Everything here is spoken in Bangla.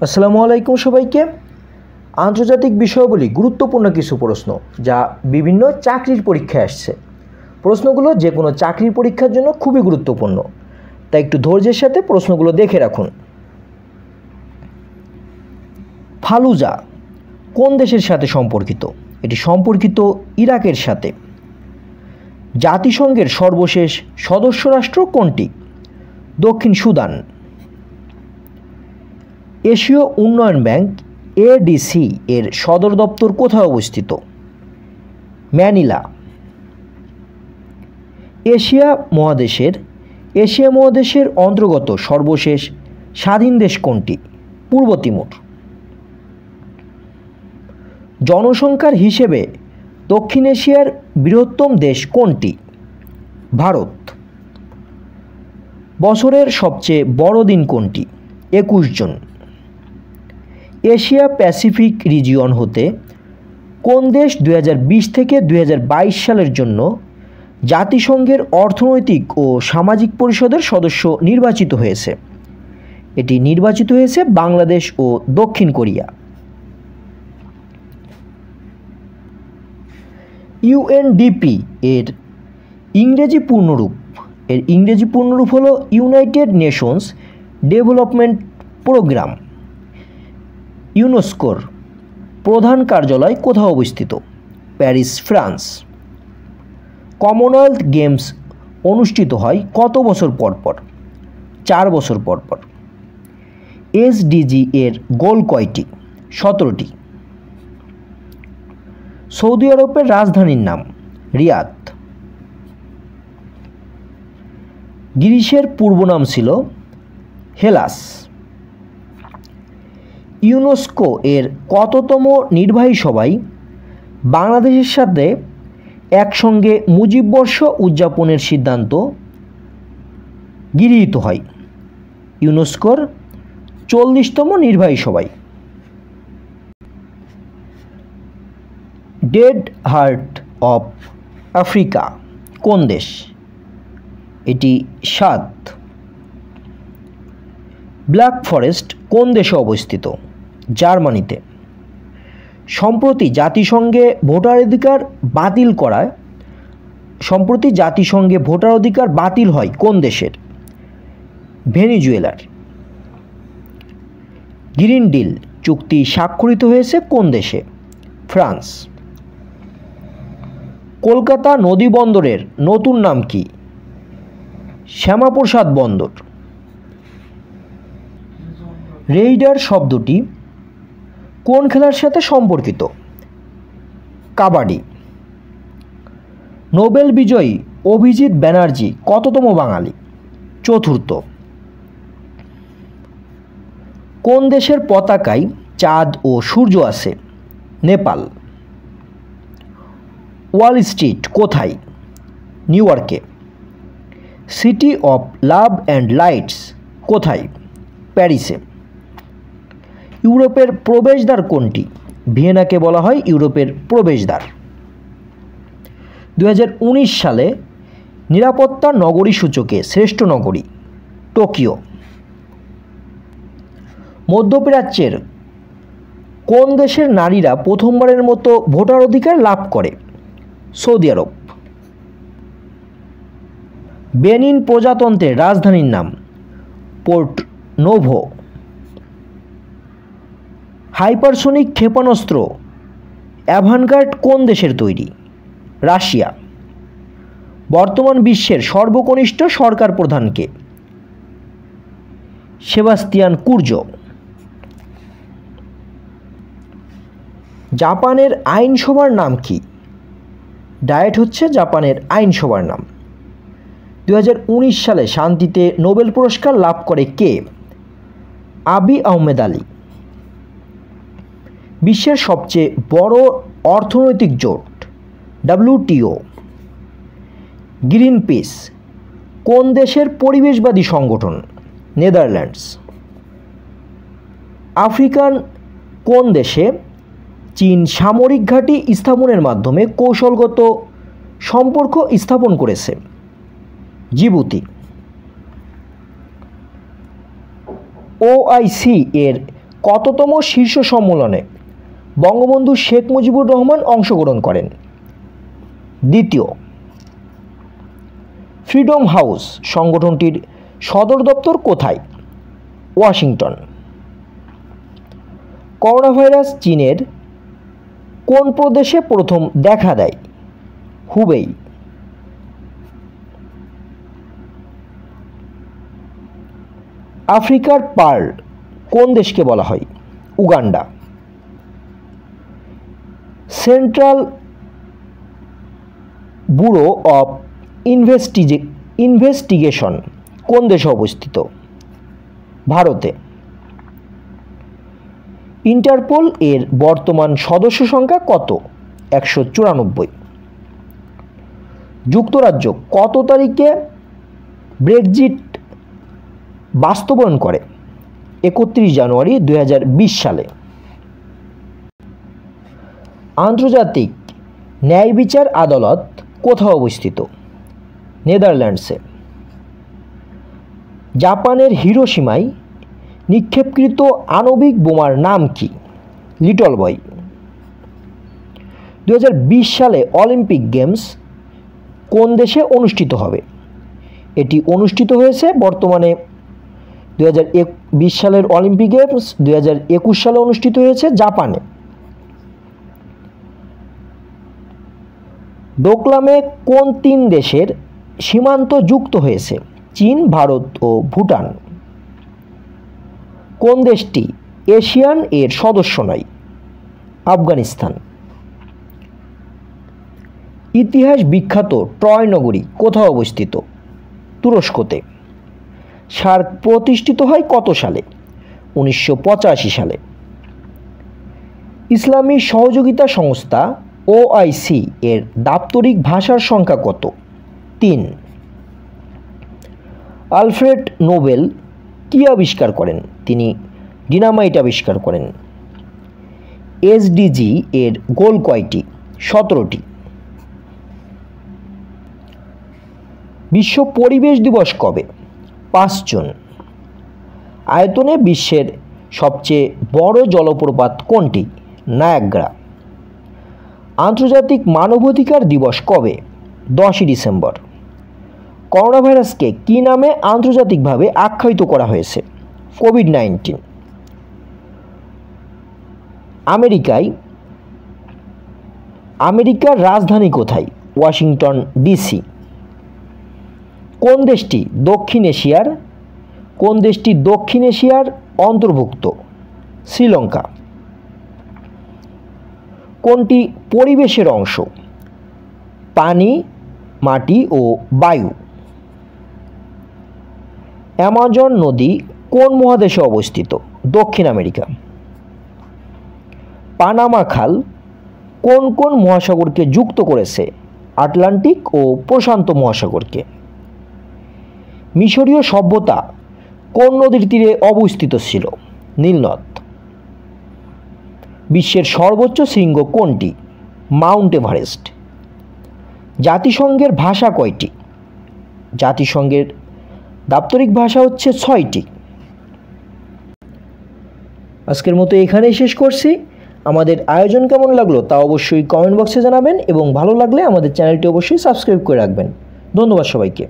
আসসালামু আলাইকুম সবাইকে। আন্তর্জাতিক বিষয়াবলী গুরুত্বপূর্ণ কিছু প্রশ্ন যা বিভিন্ন চাকরির পরীক্ষায় আসছে। প্রশ্নগুলো যে কোনো চাকরির পরীক্ষার জন্য খুবই গুরুত্বপূর্ণ, তাই একটু ধৈর্যের সাথে প্রশ্নগুলো দেখে রাখুন। ফালুজা কোন দেশের সাথে সম্পর্কিত? এটি সম্পর্কিত ইরাকের সাথে। জাতিসংঘের সর্বশেষ সদস্য রাষ্ট্র কোনটি? দক্ষিণ সুদান। এশীয় উন্নয়ন ব্যাংক এডিসি এর সদর দপ্তর কোথায় অবস্থিত? ম্যানিলা। এশিয়া মহাদেশের অন্তর্গত সর্বশেষ স্বাধীন দেশ কোনটি? পূর্ব তিমুর। জনসংখ্যার হিসেবে দক্ষিণ এশিয়ার বৃহত্তম দেশ কোনটি? ভারত। বছরের সবচেয়ে বড় দিন কোনটি? 21 জুন। এশিয়া প্যাসিফিক রিজিয়ন হতে কোন দেশ 2020 থেকে 2022 সালের জন্য জাতিসংঘের অর্থনৈতিক ও সামাজিক পরিষদের সদস্য নির্বাচিত হয়েছে? এটি নির্বাচিত হয়েছে বাংলাদেশ ও দক্ষিণ কোরিয়া। ইউএনডিপি এর ইংরেজি পূর্ণরূপ হলো ইউনাইটেড নেশনস ডেভেলপমেন্ট প্রোগ্রাম। ইউনেস্কোর প্রধান কার্যালয় কোথায় অবস্থিত? Paris, France. কমনওয়েলথ গেমস অনুষ্ঠিত হয় কত বছর পর পর? 4 বছর পর পর। এসডিজি এর গোল কয়টি? 17টি। সৌদি আরবের রাজধানীর নাম? রিয়াদ। গ্রিসের পূর্ব নাম ছিল হেলাস। ইউনেস্কো এর কততম নির্বাহী সভায় বাংলাদেশের সাথে একসঙ্গে মুজিব বর্ষ উদযাপনের সিদ্ধান্ত গৃহীত হয়? ইউনেস্কোর 40তম নির্বাহী সভায়। ডেড হার্ট অফ আফ্রিকা কোন দেশ? এটি সাদ। ব্ল্যাক ফরেস্ট কোন দেশে অবস্থিত? জার্মানিতে। সম্প্রতি জাতিসংঘে ভোটাধিকার বাতিল হয় কোন দেশের? ভেনেজুয়েলার। গ্রিন ডিল চুক্তি স্বাক্ষরিত হয়েছে কোন দেশে? ফ্রান্স। কলকাতা নদী বন্দরের নতুন নাম কি? শ্যামাপ্রসাদ বন্দর। রেইডার শব্দটি কোন খেলার সাথে সম্পর্কিত? কাবাডি। নোবেল বিজয়ী অভিজিৎ ব্যানার্জি কততম বাঙালি? 4র্থ। কোন দেশের পতাকায় চাঁদ ও সূর্য আছে? নেপাল। ওয়াল স্ট্রিট কোথায়? নিউ ইয়র্কে। City of love and lights কোথায়? প্যারিসে। ইউরোপের প্রবেশদ্বার কোনটি? ভিয়েনাকে বলা হয় ইউরোপের প্রবেশদ্বার। 2019 সালে নিরাপত্তা নগরী সূচকে শ্রেষ্ঠ নগরী টোকিও। মধ্যপ্রাচ্যের কোন দেশের নারীরা প্রথমবারের মতো ভোটার অধিকার লাভ করে? সৌদি আরব। বেনিন প্রজাতন্ত্রের রাজধানীর নাম? Port novo. হাইপারসোনিক ক্ষেপণাস্ত্র অ্যাভানগার্ড কোন দেশের তৈরি? রাশিয়া। বর্তমান বিশ্বের সর্বকনিষ্ঠ সরকার প্রধান কে? সেবাস্তিয়ান কুর্জো। জাপানের আইনসভার নাম কি? ডায়েট হচ্ছে জাপানের আইনসভার নাম। 2019 সালে শান্তিতে নোবেল পুরস্কার লাভ করে কে? আবি আহমেদ আলী। বিশ্বের সবচেয়ে বড় অর্থনৈতিক জোট WTO। গ্রিন পিস কোন দেশের পরিবেশবাদী সংগঠন? নেদারল্যান্ডস। আফ্রিকান কোন দেশে চীন সামরিক ঘাঁটি স্থাপনের মাধ্যমে কৌশলগত সম্পর্ক স্থাপন করেছে? জিবুতি। OIC এর কততম শীর্ষ সম্মেলনে বঙ্গবন্ধু শেখ মুজিবুর রহমান অংশগ্রহণ করেন? দ্বিতীয়। ফ্রিডম হাউস সংগঠনটির সদর দপ্তর কোথায়? ওয়াশিংটন। করোনা ভাইরাস চীনের কোন প্রদেশে প্রথম দেখা দেয়? হুবেই। আফ্রিকার পার্ল কোন দেশকে বলা হয়? Uganda. Central bureau of investigation কোন দেশে অবস্থিত? ভারতে। ইন্টারপোল এর বর্তমান সদস্য সংখ্যা কত? 194। যুক্তরাজ্য কত তারিখে ব্রেক্সিট বাস্তবায়ন করে? 31 জানুয়ারি 2020 সালে। আন্তর্জাতিক ন্যায় বিচার আদালত কোথায় অবস্থিত? নেদারল্যান্ডসে। জাপানের হিরোশিমায় নিক্ষেপকৃত আণবিক বোমার নাম কি? Little boy. 2020 সালে অলিম্পিক গেমস কোন দেশে অনুষ্ঠিত হবে? এটি অনুষ্ঠিত হয়েছে বর্তমানে 2020 সালের অলিম্পিক গেমস 2021 সালে অনুষ্ঠিত হয়েছে জাপানে। ডোকলামে কোন 3 দেশের সীমান্ত যুক্ত হয়েছে? চীন, ভারত ও ভুটান। কোন দেশটি এশিয়ান এর সদস্য নয়? আফগানিস্তান। ইতিহাস বিখ্যাত ট্রয় নগরী কোথায় অবস্থিত? তুরস্কতে। সার্ক প্রতিষ্ঠিত হয় কত সালে? 1985 সালে। ইসলামী সহযোগিতা সংস্থা OIC এর দাপ্তরিক ভাষার সংখ্যা কত? 3। আলফ্রেড নোবেল কি আবিষ্কার করেন? তিনি ডিনামাইট আবিষ্কার করেন। SDG এর গোল কয়টি? 17টি। বিশ্ব পরিবেশ দিবস কবে? 5 জুন। আয়তনে বিশ্বের সবচেয়ে বড় জলপ্রপাত কোনটি? নায়াগ্রা। আন্তর্জাতিক মানবাধিকার দিবস কবে? 10 ডিসেম্বর। করোনা ভাইরাসকে কী নামে আন্তর্জাতিকভাবে আখ্যায়িত করা হয়েছে? কোভিড-19। আমেরিকার রাজধানী কোথায়? Washington DC। কোন দেশটি দক্ষিণ এশিয়ার অন্তর্ভুক্ত? শ্রীলঙ্কা। কোনটি পরিবেশের অংশ? পানি, মাটি ও বায়ু। অ্যামাজন নদী কোন মহাদেশে অবস্থিত? দক্ষিণ আমেরিকা। পানামা খাল কোন কোন মহাসাগরকে যুক্ত করেছে? আটলান্টিক ও প্রশান্ত মহাসাগরকে। মিশরীয় সভ্যতা কোন নদীর তীরে অবস্থিত ছিল? নীল নদ। বিশ্বের সর্বোচ্চ শৃঙ্গ কোনটি? Mount Everest. জাতিসংঘের ভাষা কয়টি? জাতিসংঘের দাপ্তরিক ভাষা হচ্ছে 6টি। আজকের মতো এখানেই শেষ করছি। আমাদের আয়োজন কেমন লাগলো তা অবশ্যই কমেন্ট বক্সে জানাবেন এবং ভালো লাগলে আমাদের চ্যানেলটি অবশ্যই সাবস্ক্রাইব করে রাখবেন। ধন্যবাদ সবাইকে।